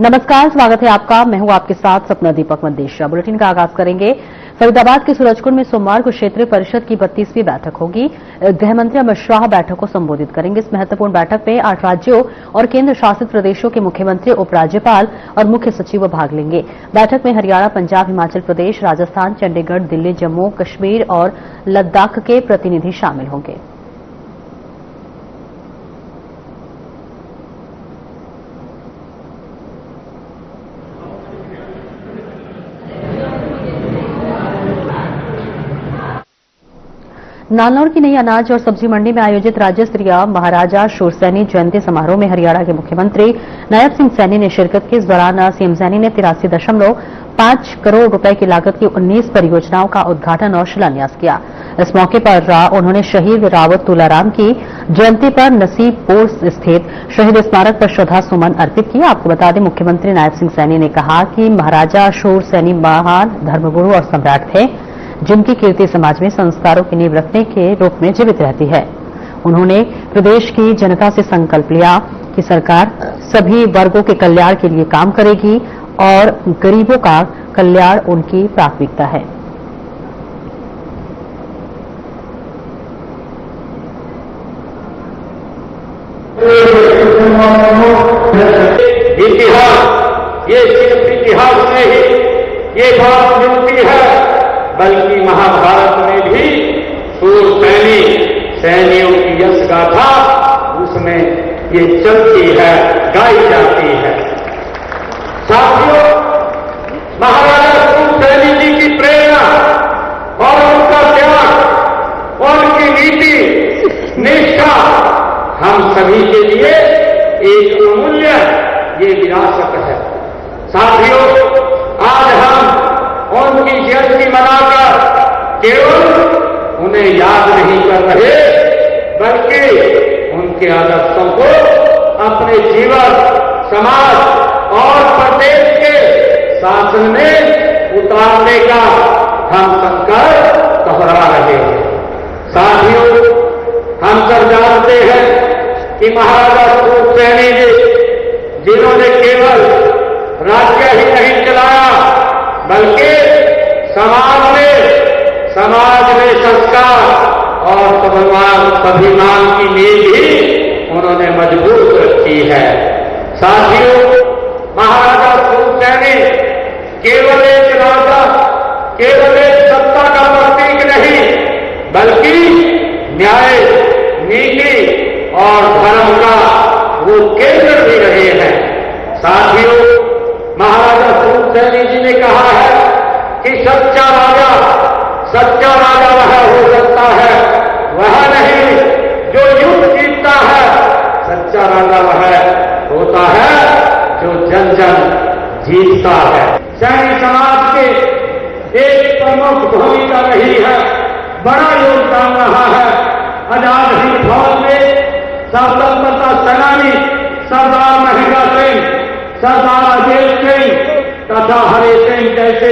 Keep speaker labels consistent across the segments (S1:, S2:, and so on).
S1: नमस्कार, स्वागत है आपका। मैं हूं आपके साथ सपना दीपक मंदेशा। बुलेटिन का आगाज करेंगे। फरीदाबाद के सूरजकुंड में सोमवार को क्षेत्रीय परिषद की 32वीं बैठक होगी। गृह मंत्री अमित शाह बैठक को संबोधित करेंगे। इस महत्वपूर्ण बैठक में 8 राज्यों और केंद्र शासित प्रदेशों के मुख्यमंत्री, उपराज्यपाल और मुख्य सचिव भाग लेंगे। बैठक में हरियाणा, पंजाब, हिमाचल प्रदेश, राजस्थान, चंडीगढ़, दिल्ली, जम्मू कश्मीर और लद्दाख के प्रतिनिधि शामिल होंगे। नालौर की नई अनाज और सब्जी मंडी में आयोजित राज्य स्तरीय महाराजा शूरसैनी जयंती समारोह में हरियाणा के मुख्यमंत्री नायब सिंह सैनी ने शिरकत की। इस दौरान सीएम सैनी ने 83.5 करोड़ रुपए की लागत की 19 परियोजनाओं का उद्घाटन और शिलान्यास किया। इस मौके पर उन्होंने शहीद रावत तुलाराम की जयंती पर नसीबपुर स्थित शहीद स्मारक पर श्रद्धा सुमन अर्पित किए। आपको बता दें, मुख्यमंत्री नायब सिंह सैनी ने कहा कि महाराजा शूरसैनी महान धर्मगुरु और सम्राट थे, जिनकी कीर्ति समाज में संस्कारों की नींव रखने के रूप में जीवित रहती है। उन्होंने प्रदेश की जनता से संकल्प लिया कि सरकार सभी वर्गों के कल्याण के लिए काम करेगी और गरीबों का कल्याण उनकी प्राथमिकता है।
S2: इतिहास, ये सिर्फ इतिहास में ही ये बात मिलती है, बल्कि महाभारत में भी शूरसैनी सैनियों की यश गाथा उसमें ये चलती है, गाई जाती है। साथियों, महाराजा शूरसैनी जी की प्रेरणा और उनका त्याग और उनकी नीति निष्ठा हम सभी के लिए एक अमूल्य ये विरासत है। साथियों, आज हम उनकी जयंती मनाकर केवल उन्हें याद नहीं कर रहे, बल्कि उनके आदर्शों को अपने जीवन, समाज और प्रदेश के शासन में उतारने का हम संकल्प दोहरा रहे हैं। साथियों, हम सब जानते हैं कि महाराजा शूरसैनी जी, जिन्होंने केवल राज्य ही नहीं चलाया, बल्कि समाज में संस्कार और स्वाभिमान की नींव भी उन्होंने मजबूत रखी है। साथियों, महाराजा शूरसैनी केवल एक राजा, केवल एक सत्ता का प्रतीक नहीं, बल्कि न्याय, नीति और धर्म का वो केंद्र भी रहे हैं। साथियों, महाराजा शूरसैनी जी ने कहा है कि सच्चा राजा वह हो सकता है, वह नहीं जो युद्ध जीतता है। सच्चा राजा वह होता है जो जन जन जीतता है। सैनिक समाज के एक प्रमुख भूमिका रही है, बड़ा योगदान रहा है। आजाद हिंद फौज में स्वतंत्रता सेनानी सरदार महेंद्र सिंह, सरदार अजय सिंह तथा हरि सिंह जैसे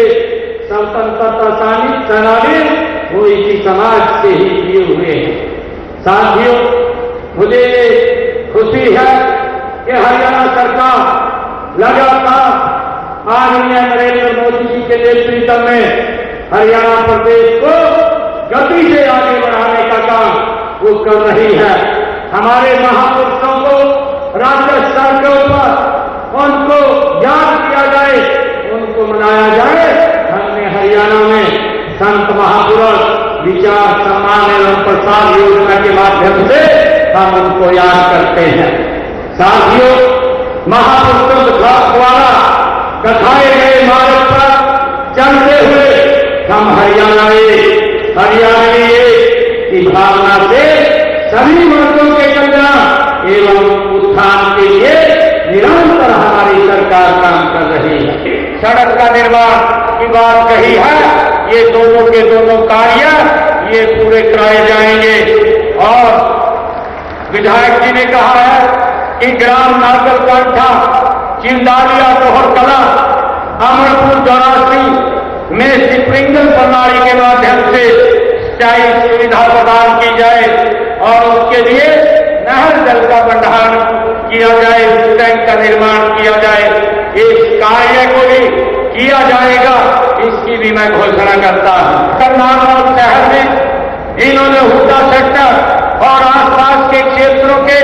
S2: स्वतंत्रता सेनानी वो इसी समाज से ही किए हुए हैं। साथियों, मुझे खुशी है कि हरियाणा सरकार लगातार आदरणीय नरेंद्र मोदी जी के नेतृत्व में हरियाणा प्रदेश को गति से आगे बढ़ाने का काम वो कर रही है। हमारे महापुरुषों को राज्य स्तर के ऊपर उनको याद किया जाए, उनको मनाया जाए। हमने हरियाणा में संत महापुरुष विचार, सम्मान एवं प्रसाद योजना के माध्यम से हम उनको याद करते हैं। साथियों, महापुरुषों द्वारा दिखाए गए मार्ग पर चलते हुए हम हरियाणवी की भावना से सभी वर्गों के कल्याण एवं उत्थान के लिए निरंतर हमारी सरकार काम कर रही है। सड़क का निर्माण की बात कही है, ये दोनों के दोनों कार्य ये पूरे कराए जाएंगे। और विधायक जी ने कहा है कि ग्राम नागलकांठा, चिंदालिया, दोहर कला, अमरपुर, गौरासी में स्प्रिंकलर प्रणाली के माध्यम से सिंचाई सुविधा प्रदान की जाए और उसके लिए नहर जल का भंडारण किया जाए, उस टैंक का निर्माण किया जाए इस कार्य को भी किया जाएगा, इसकी भी मैं घोषणा करता हूं। करनाल शहर में इन्होंने हुडा सेक्टर और आसपास के क्षेत्रों के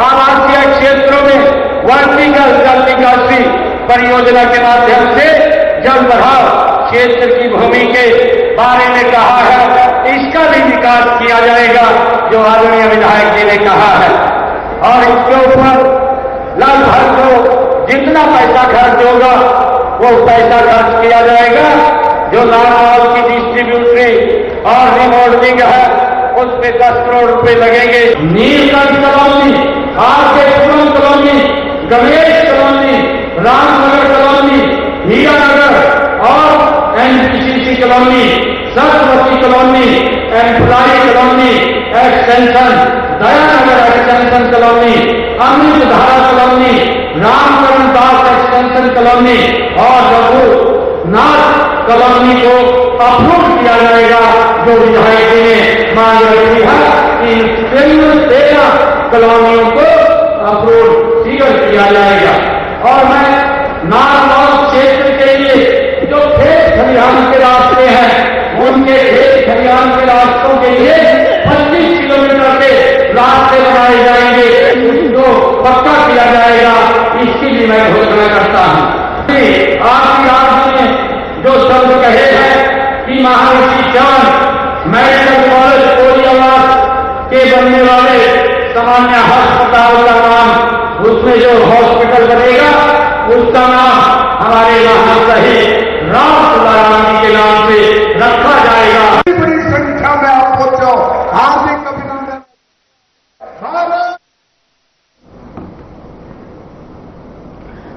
S2: आवासीय क्षेत्रों में वर्टिकल जल निकासी परियोजना के माध्यम से जल बढ़ाव क्षेत्र की भूमि के बारे में कहा है, इसका भी विकास किया जाएगा जो आदरणीय विधायक जी ने कहा है। और इसके ऊपर लगभग जो जितना पैसा खर्च होगा वो पैसा खर्च किया जाएगा। जो नारनौल की डिस्ट्रीब्यूटरी और रिमोल्डिंग है उस पे 10 करोड़ रुपए लगेंगे। Neelkanth colony, RK Puram colony, Ganesh colony, Ramnagar colony, Hiranagar और NPCC colony, Saraswati colony, employ colony extension, Dayanagar extension colony, Amrit Dhara colony, Ramkaran Das extension colony और रघुनाथ कॉलोनी को अप्रूव किया जाएगा। जो विधायक जी ने मांग रखी है कि इन 13 कॉलोनियों को अप्रूव शीघ्र किया जाएगा। और मैं नारनौल क्षेत्र के लिए जो खेत खलिहान के रास्ते हैं उनके खेत खलिहान के रास्तों के लिए 25 किलोमीटर के रास्ते बनाए जाएंगे, उसको पक्का किया जाएगा, इसकी भी मैं घोषणा करता हूं। आपकी आपने जो शब्द कहे हैं कि महाऋषि चांद मेडिकल कॉलेज कोरियावास के बनने वाले सामान्य अस्पताल का नाम, उसमें जो हॉस्पिटल बनेगा उसका नाम हमारे महाशहीद रामसुला गांधी के नाम से रखा जाएगा।
S3: बड़ी संख्या में आप पहुंचो, हार्दिक अभिनंदन।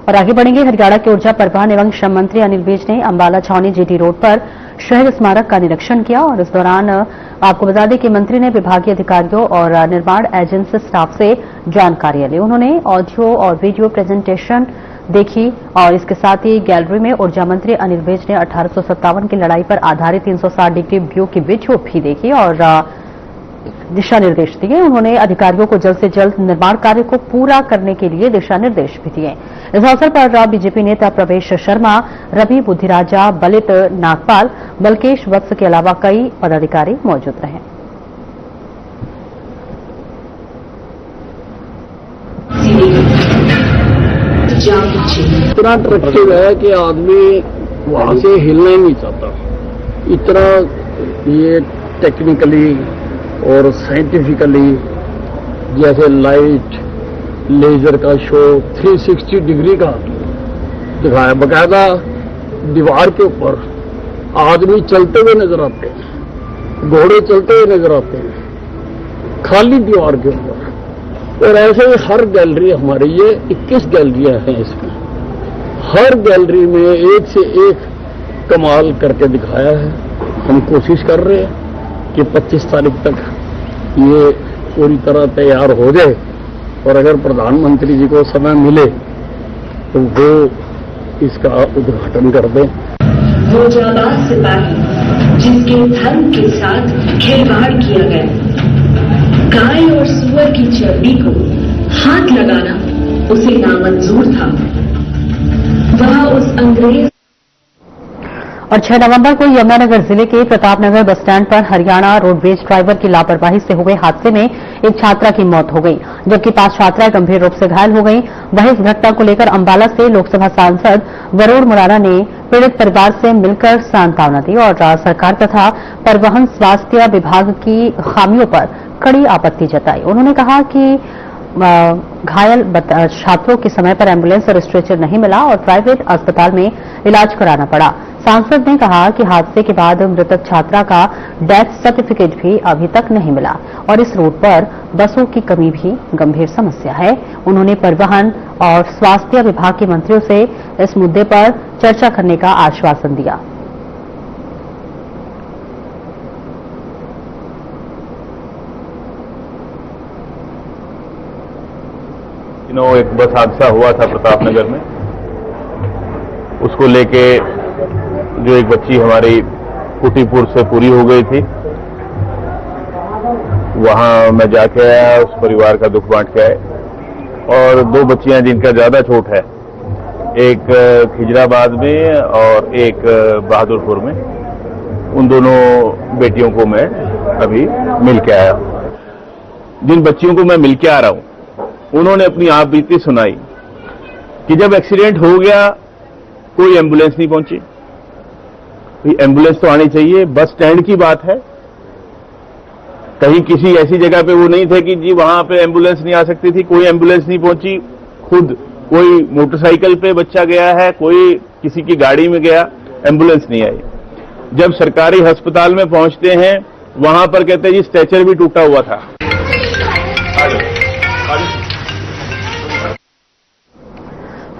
S1: और आगे बढ़ेंगे। हरियाणा के ऊर्जा परिवहन एवं श्रम मंत्री अनिल विज ने अंबाला छावनी जीटी रोड पर शहीद स्मारक का निरीक्षण किया और इस दौरान आपको बता दें कि मंत्री ने विभागीय अधिकारियों और निर्माण एजेंसी स्टाफ से जानकारी ली। उन्होंने ऑडियो और वीडियो प्रेजेंटेशन देखी और इसके साथ ही गैलरी में ऊर्जा मंत्री अनिल विज ने 1857 की लड़ाई पर आधारित 360 डिग्री व्यू की वीडियो भी देखी और दिशा निर्देश दिए। उन्होंने अधिकारियों को जल्द से जल्द निर्माण कार्य को पूरा करने के लिए दिशा निर्देश भी दिए। इस अवसर पर बीजेपी नेता प्रवेश शर्मा, रवि बुद्धिराजा, बलित नागपाल, बलकेश वत्स के अलावा कई पदाधिकारी मौजूद रहे।
S4: इतना अट्रैक्टिव है कि आदमी वहां से हिलना ही नहीं चाहता। इतना ये टेक्निकली और साइंटिफिकली जैसे लाइट लेजर का शो 360 डिग्री का दिखाया, बकायदा दीवार के ऊपर आदमी चलते हुए नजर आते हैं, घोड़े चलते हुए नजर आते हैं खाली दीवार के ऊपर। और ऐसे ही हर गैलरी हमारी, ये 21 गैलरियां हैं, इसमें हर गैलरी में एक से एक कमाल करके दिखाया है। हम कोशिश कर रहे हैं कि 25 तारीख तक ये पूरी तरह तैयार हो जाए और अगर प्रधानमंत्री जी को समय मिले तो वो इसका उद्घाटन कर दें।
S5: वो जाबाज सिपाही जिसके धर्म के साथ खिलवाड़ किया गया, गाय और सूअर की चर्बी को हाथ लगाना उसे नामंजूर था। वह उस अंग्रेज
S1: और 6 नवंबर को यमुनानगर जिले के प्रतापनगर बस स्टैंड पर हरियाणा रोडवेज ड्राइवर की लापरवाही से हुए हादसे में एक छात्रा की मौत हो गई, जबकि 5 छात्राएं गंभीर रूप से घायल हो गईं। वहीं इस घटना को लेकर अंबाला से लोकसभा सांसद वरुण मुरारा ने पीड़ित परिवार से मिलकर सांत्वना दी और सरकार तथा परिवहन स्वास्थ्य विभाग की खामियों पर कड़ी आपत्ति जताई। उन्होंने कहा कि घायल छात्रों के समय पर एम्बुलेंस और स्ट्रेचर नहीं मिला और प्राइवेट अस्पताल में इलाज कराना पड़ा। सांसद ने कहा कि हादसे के बाद मृतक छात्रा का डेथ सर्टिफिकेट भी अभी तक नहीं मिला और इस रूट पर बसों की कमी भी गंभीर समस्या है। उन्होंने परिवहन और स्वास्थ्य विभाग के मंत्रियों से इस मुद्दे पर चर्चा करने का आश्वासन दिया।
S6: एक बस हादसा हुआ था प्रतापनगर में, उसको लेके जो एक बच्ची हमारी कुटीपुर से पूरी हो गई थी, वहां मैं जाके आया, उस परिवार का दुख बांट के आए। और 2 बच्चियां जिनका ज्यादा चोट है, एक खिजराबाद में और एक बहादुरपुर में। उन दोनों बेटियों को मैं अभी मिल के आया। जिन बच्चियों को मैं मिल के आ रहा हूं, उन्होंने अपनी आप बीती सुनाई कि जब एक्सीडेंट हो गया कोई एम्बुलेंस नहीं पहुंची। एम्बुलेंस तो आनी चाहिए, बस स्टैंड की बात है, कहीं किसी ऐसी जगह पे वो नहीं थे कि जी वहां पे एम्बुलेंस नहीं आ सकती थी, कोई एम्बुलेंस नहीं पहुंची। खुद कोई मोटरसाइकिल पे बच्चा गया है, कोई किसी की गाड़ी में गया, एम्बुलेंस नहीं आई। जब सरकारी अस्पताल में पहुंचते हैं, वहां पर कहते हैं जी स्ट्रेचर भी टूटा हुआ था।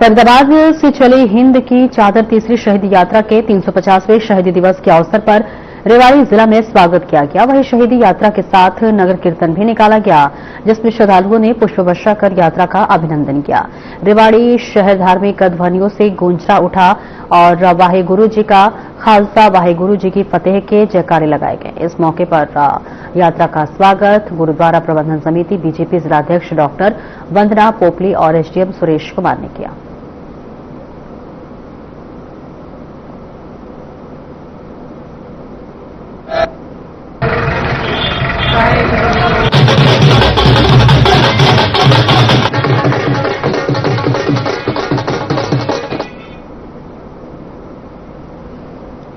S1: फरीदाबाद से चली हिंद की चादर तीसरी शहीदी यात्रा के 350वें शहीदी दिवस के अवसर पर रेवाड़ी जिला में स्वागत किया गया। वहीं शहीदी यात्रा के साथ नगर कीर्तन भी निकाला गया, जिसमें श्रद्धालुओं ने पुष्प वर्षा कर यात्रा का अभिनंदन किया। रेवाड़ी शहर धार्मिक ध्वनियों से गूंजता उठा और वाहेगुरु जी का खालसा, वाहेगुरु जी की फतेह के जयकारे लगाए गए। इस मौके पर यात्रा का स्वागत गुरुद्वारा प्रबंधन समिति बीजेपी जिलाध्यक्ष डॉक्टर वंदना पोपली और एसडीएम सुरेश कुमार ने किया।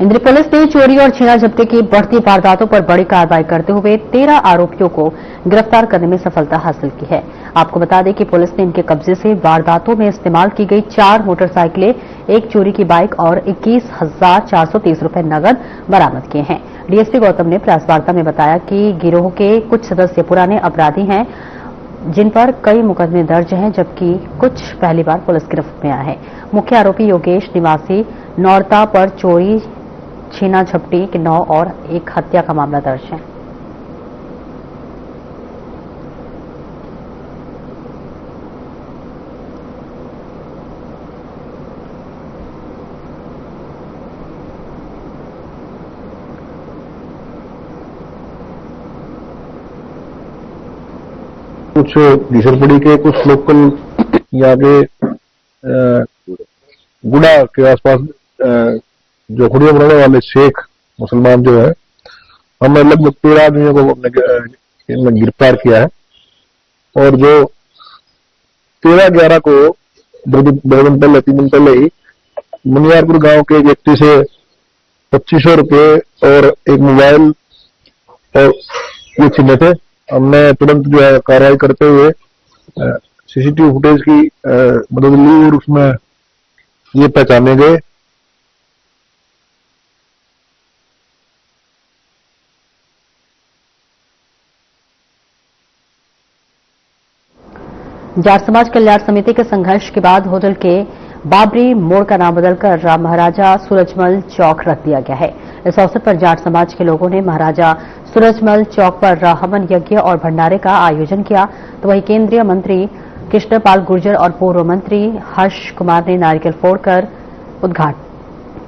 S1: इंद्र पुलिस ने चोरी और छीना झपटी की बढ़ती वारदातों पर बड़ी कार्रवाई करते हुए 13 आरोपियों को गिरफ्तार करने में सफलता हासिल की है। आपको बता दें कि पुलिस ने इनके कब्जे से वारदातों में इस्तेमाल की गई 4 मोटरसाइकिलें, 1 चोरी की बाइक और 21,430 रुपए नकद बरामद किए हैं। डीएसपी गौतम ने प्रेस वार्ता में बताया कि गिरोह के कुछ सदस्य पुराने अपराधी हैं, जिन पर कई मुकदमे दर्ज हैं, जबकि कुछ पहली बार पुलिस गिरफ्त में आए हैं। मुख्य आरोपी योगेश निवासी नौरता पर चोरी, छीना झपटी के 9 और एक हत्या का मामला दर्ज है।
S7: कुछ घिसरपड़ी के कुछ लोकल यहाँ के गुड़ा के आसपास जो खुड़िया बनाने वाले शेख मुसलमान जो है, हमने लगभग 13 आदमियों को अपने गिरफ्तार किया है। और जो 13/11 को 2 दिन पहले 3 दिन पहले ही मुनियारपुर गांव के एक व्यक्ति से 2500 रुपये और एक मोबाइल और ये छीने थे। हमने तुरंत जो है कार्रवाई करते हुए सीसीटीवी फुटेज की मदद ली और उसमें ये पहचाने गए।
S1: जाट समाज कल्याण समिति के संघर्ष के बाद होटल के बाबरी मोड़ का नाम बदलकर महाराजा सूरजमल चौक रख दिया गया है। इस अवसर पर जाट समाज के लोगों ने महाराजा सूरजमल चौक पर हवन यज्ञ और भंडारे का आयोजन किया, तो वहीं केंद्रीय मंत्री कृष्णपाल गुर्जर और पूर्व मंत्री हर्ष कुमार ने नारियल फोड़कर उद्घाटन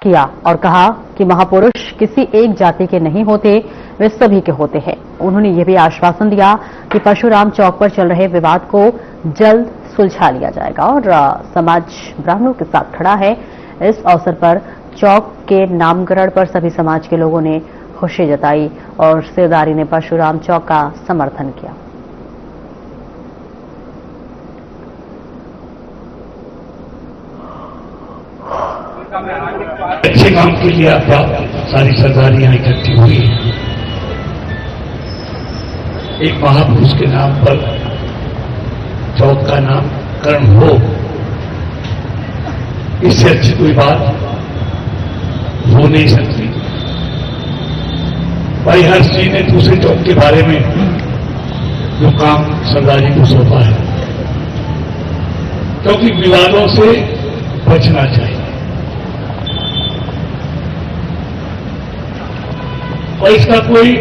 S1: किया और कहा कि महापुरुष किसी एक जाति के नहीं होते, वे सभी के होते हैं। उन्होंने यह भी आश्वासन दिया कि परशुराम चौक पर चल रहे विवाद को जल्द सुलझा लिया जाएगा और समाज ब्राह्मणों के साथ खड़ा है। इस अवसर पर चौक के नामकरण पर सभी समाज के लोगों ने खुशी जताई और सेवादारी ने परशुराम चौक का समर्थन किया।
S8: अच्छे काम के लिए आपका सारी सरदारी यहाँ इकट्ठी हुई है। एक महापुरुष के नाम पर चौक का नामकरण हो, इससे अच्छी कोई बात हो नहीं सकती। भाई हर्ष जी ने दूसरे चौक के बारे में जो काम सरदारी को सौंपा है, क्योंकि विवादों से बचना चाहिए और इसका कोई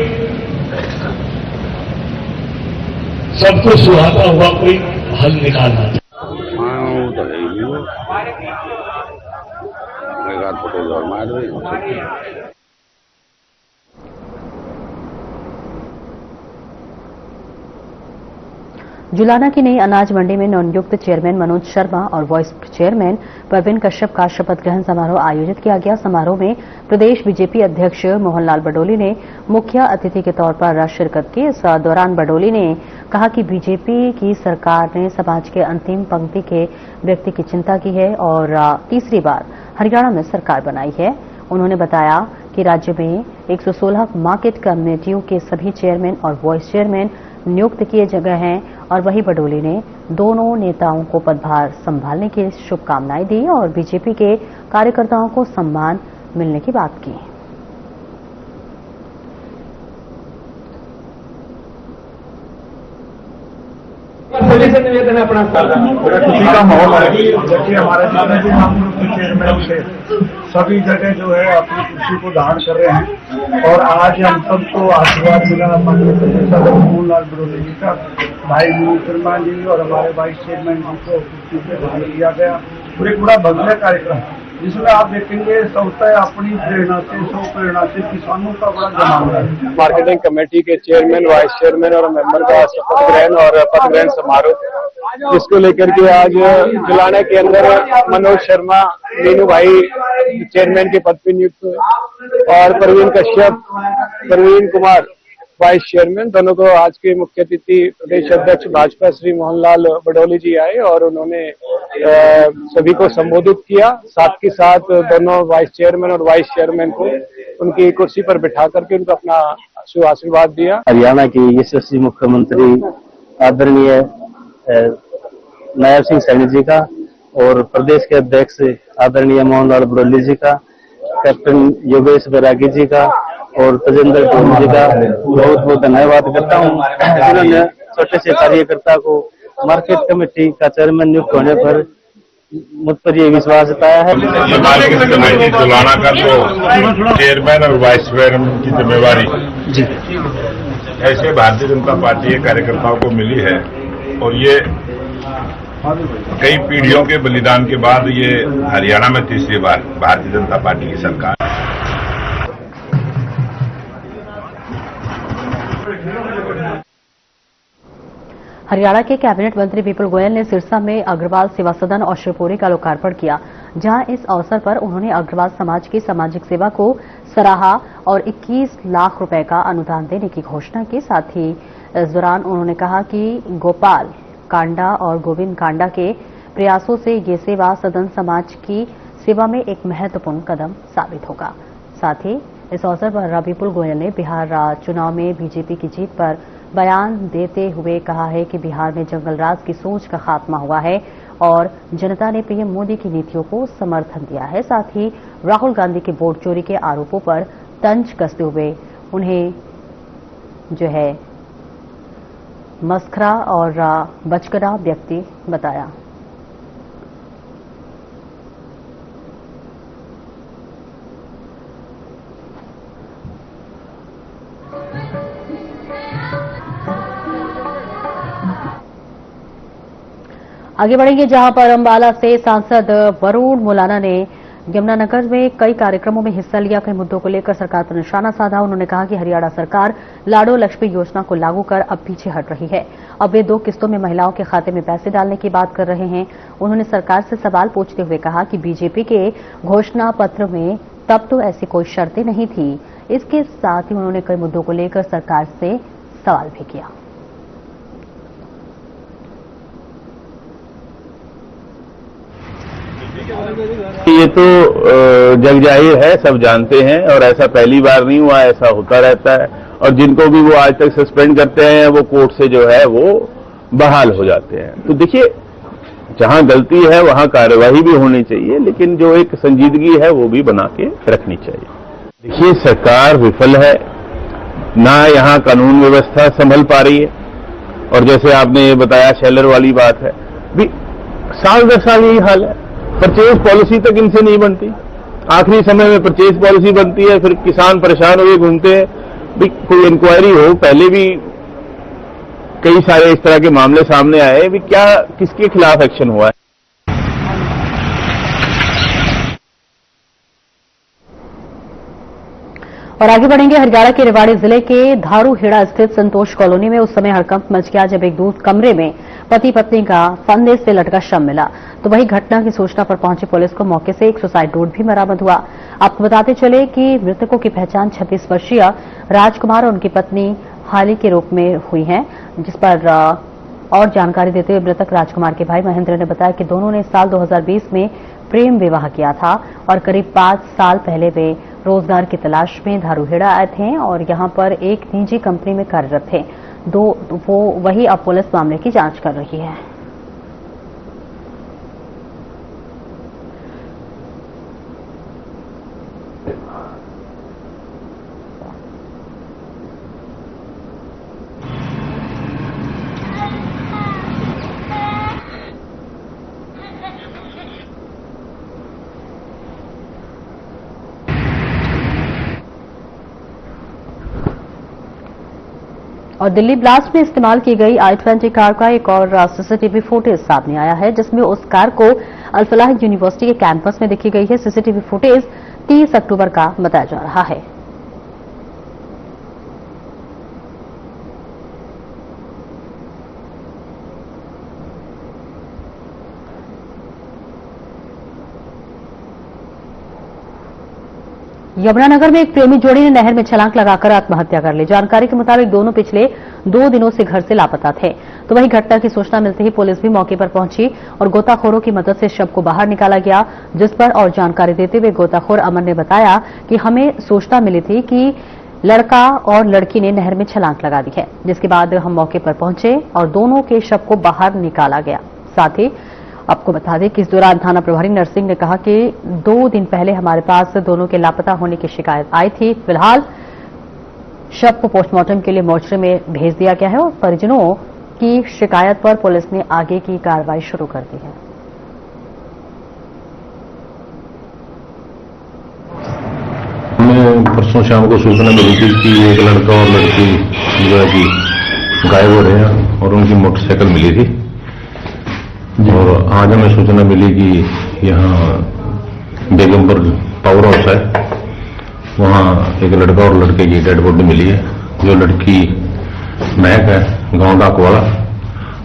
S8: सबको सुहाता हुआ कोई हल निकालना चाहिए।
S1: जुलाना की नई अनाज मंडी में नवनियुक्त चेयरमैन मनोज शर्मा और वाइस चेयरमैन परवीन कश्यप का शपथ ग्रहण समारोह आयोजित किया गया। समारोह में प्रदेश बीजेपी अध्यक्ष मोहनलाल बडोली ने मुख्य अतिथि के तौर पर शिरकत की। इस दौरान बडोली ने कहा कि बीजेपी की सरकार ने समाज के अंतिम पंक्ति के व्यक्ति की चिंता की है और तीसरी बार हरियाणा में सरकार बनाई है। उन्होंने बताया कि राज्य में 116 मार्केट कमेटियों के सभी चेयरमैन और वाइस चेयरमैन नियुक्त किए गए हैं और वही बडोली ने दोनों नेताओं को पदभार संभालने की शुभकामनाएं दी और बीजेपी के कार्यकर्ताओं को सम्मान मिलने की बात की।
S3: सभी से निवेदन है अपना
S8: बड़ा खुशी का माहौल है। जबकि हमारे जितने भी नवनियुक्त चेयरमैन थे सभी जगह जो है अपनी खुशी को धारण कर रहे हैं और आज हम सबको आशीर्वाद मिला माननीय प्रदेश अध्यक्ष मोहनलाल बडोली जी का, भाई मनोज शर्मा जी और हमारे वाइस चेयरमैन जी को खुशी से धारण किया गया। और एक बड़ा भव्य कार्यक्रम जिसमें आप देखेंगे सबसे अपनी प्रेरणा से सौ प्रेरणा से किसानों का बड़ा जमावड़ा है।
S9: मार्केटिंग कमेटी के चेयरमैन, वाइस चेयरमैन और मेंबर का शपथ ग्रहण और पद ग्रहण समारोह, जिसको लेकर के आज जुलाना के अंदर मनोज शर्मा मीनू भाई चेयरमैन के पद पर नियुक्त हुए और परवीन कश्यप, परवीन कुमार वाइस चेयरमैन, दोनों को आज के मुख्य अतिथि प्रदेश अध्यक्ष भाजपा श्री मोहनलाल बडोली जी आए और उन्होंने सभी को संबोधित किया। साथ के साथ दोनों वाइस चेयरमैन और वाइस चेयरमैन को उनकी कुर्सी पर बिठा करके उनको अपना शुभ आशीर्वाद दिया।
S10: हरियाणा की यशस्वी मुख्यमंत्री आदरणीय नायब सिंह सैनी जी का और प्रदेश के अध्यक्ष आदरणीय मोहनलाल बडोली जी का, कैप्टन योगेश बैरागी जी का और तजेंद्र टोम जी का बहुत बहुत धन्यवाद करता हूँ। जिन्होंने छोटे से कार्यकर्ता को मार्केट कमेटी का चेयरमैन नियुक्त होने पर मुझ पर ये विश्वास जताया है।
S6: ये मार्केट कमेटी जुलाना का तो चेयरमैन और वाइस चेयरमैन की जिम्मेवारी ऐसे भारतीय जनता पार्टी के कार्यकर्ताओं को मिली है और ये कई पीढ़ियों के बलिदान के बाद ये हरियाणा में तीसरी बार भारतीय जनता पार्टी की सरकार।
S1: हरियाणा के कैबिनेट मंत्री विपुल गोयल ने सिरसा में अग्रवाल सेवा सदन और शिवपुरी का लोकार्पण किया, जहां इस अवसर पर उन्होंने अग्रवाल समाज की सामाजिक सेवा को सराहा और 21 लाख रुपए का अनुदान देने की घोषणा की। साथ ही इस दौरान उन्होंने कहा कि गोपाल कांडा और गोविंद कांडा के प्रयासों से ये सेवा सदन समाज की सेवा में एक महत्वपूर्ण कदम साबित होगा। साथ ही इस अवसर पर विपुल गोयल ने बिहार चुनाव में बीजेपी की जीत पर बयान देते हुए कहा है कि बिहार में जंगलराज की सोच का खात्मा हुआ है और जनता ने पीएम मोदी की नीतियों को समर्थन दिया है। साथ ही राहुल गांधी के वोट चोरी के आरोपों पर तंज कसते हुए उन्हें जो है मस्खरा और बचकरा व्यक्ति बताया। आगे बढ़ेंगे जहां पर अंबाला से सांसद वरुण मुलाना ने यमुनानगर में कई कार्यक्रमों में हिस्सा लिया। कई मुद्दों को लेकर सरकार पर निशाना साधा। उन्होंने कहा कि हरियाणा सरकार लाडो लक्ष्मी योजना को लागू कर अब पीछे हट रही है। अब वे 2 किस्तों में महिलाओं के खाते में पैसे डालने की बात कर रहे हैं। उन्होंने सरकार से सवाल पूछते हुए कहा कि बीजेपी के घोषणा पत्र में तब तो ऐसी कोई शर्तें नहीं थी। इसके साथ ही उन्होंने कई मुद्दों को लेकर सरकार से सवाल भी किया।
S6: ये तो जग जाहिर है, सब जानते हैं और ऐसा पहली बार नहीं हुआ, ऐसा होता रहता है और जिनको भी वो आज तक सस्पेंड करते हैं वो कोर्ट से जो है वो बहाल हो जाते हैं। तो देखिए, जहां गलती है वहां कार्यवाही भी होनी चाहिए, लेकिन जो एक संजीदगी है वो भी बना के रखनी चाहिए। देखिए, सरकार विफल है, ना यहां कानून व्यवस्था संभल पा रही है और जैसे आपने ये बताया शेलर वाली बात है, भी साल दर साल यही हाल है। परचेज पॉलिसी तक इनसे नहीं बनती, आखिरी समय में परचेज पॉलिसी बनती है, फिर किसान परेशान हुए घूमते हैं। भी कोई इंक्वायरी हो, पहले भी कई सारे इस तरह के मामले सामने आए, भी क्या किसके खिलाफ एक्शन हुआ है।
S1: और आगे बढ़ेंगे हरियाणा के रेवाड़ी जिले के धारूहेड़ा स्थित संतोष कॉलोनी में उस समय हड़कंप मच गया जब एक दूध कमरे में पति पत्नी का फंदे से लटका शव मिला। तो वही घटना की सूचना पर पहुंची पुलिस को मौके से एक सुसाइड नोट भी बरामद हुआ। आपको बताते चले कि मृतकों की पहचान 26 वर्षीय राजकुमार और उनकी पत्नी हाली के रूप में हुई है, जिस पर और जानकारी देते हुए मृतक राजकुमार के भाई महेंद्र ने बताया कि दोनों ने साल 2020 में प्रेम विवाह किया था और करीब 5 साल पहले वे रोजगार की तलाश में धारूहेड़ा आए थे और यहां पर एक निजी कंपनी में कार्यरत थे। वही अब पुलिस मामले की जांच कर रही है। और दिल्ली ब्लास्ट में इस्तेमाल की गई i-20 कार का एक और सीसीटीवी फुटेज सामने आया है, जिसमें उस कार को अल-फलाह यूनिवर्सिटी के कैंपस में देखी गई है। सीसीटीवी फुटेज 30 अक्टूबर का बताया जा रहा है। यमुनानगर में एक प्रेमी जोड़ी ने नहर में छलांग लगाकर आत्महत्या कर ली। जानकारी के मुताबिक दोनों पिछले 2 दिनों से घर से लापता थे। तो वही घटना की सूचना मिलते ही पुलिस भी मौके पर पहुंची और गोताखोरों की मदद से शव को बाहर निकाला गया, जिस पर और जानकारी देते हुए गोताखोर अमन ने बताया कि हमें सूचना मिली थी कि लड़का और लड़की ने नहर में छलांग लगा दी है, जिसके बाद हम मौके पर पहुंचे और दोनों के शव को बाहर निकाला गया। साथ ही आपको बता दें कि इस दौरान थाना प्रभारी नरसिंह ने कहा कि 2 दिन पहले हमारे पास दोनों के लापता होने की शिकायत आई थी। फिलहाल शव को पोस्टमार्टम के लिए मोर्चरी में भेज दिया गया है और परिजनों की शिकायत पर पुलिस ने आगे की कार्रवाई शुरू कर दी है।
S6: हमें परसों शाम को सूचना मिली थी कि एक लड़का और लड़की जो है कि गायब हो रहे हैं और उनकी मोटरसाइकिल मिली थी। और आज हमें सूचना मिली कि यहाँ बेगमपुर पावर हाउस है, वहाँ एक लड़का और लड़के की डेड बॉडी मिली है। जो लड़की महक है, गांव डाकवाड़ा,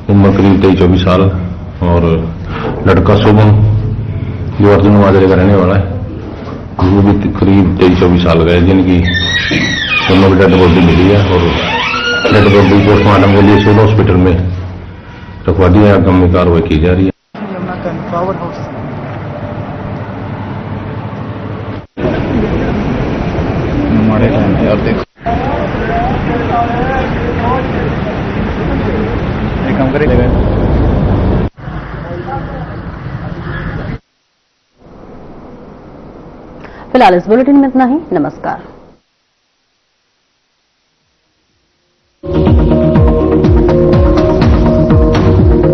S6: उम्र करीब 23-24 साल, और लड़का शुभम जो अर्जुन माजरे का रहने वाला है, वो भी करीब 23-24 साल का है, जिनकी दोनों की डेड बॉडी मिली है। और डेड बॉडी पोस्टमार्टम के लिए सिविल हॉस्पिटल में रखवा दी है। आगामी कार्रवाई की जा रही है।
S8: पावर हाउस हमारे यार देखो एक काम करेगा।
S1: फिलहाल इस बुलेटिन में इतना ही। नमस्कार।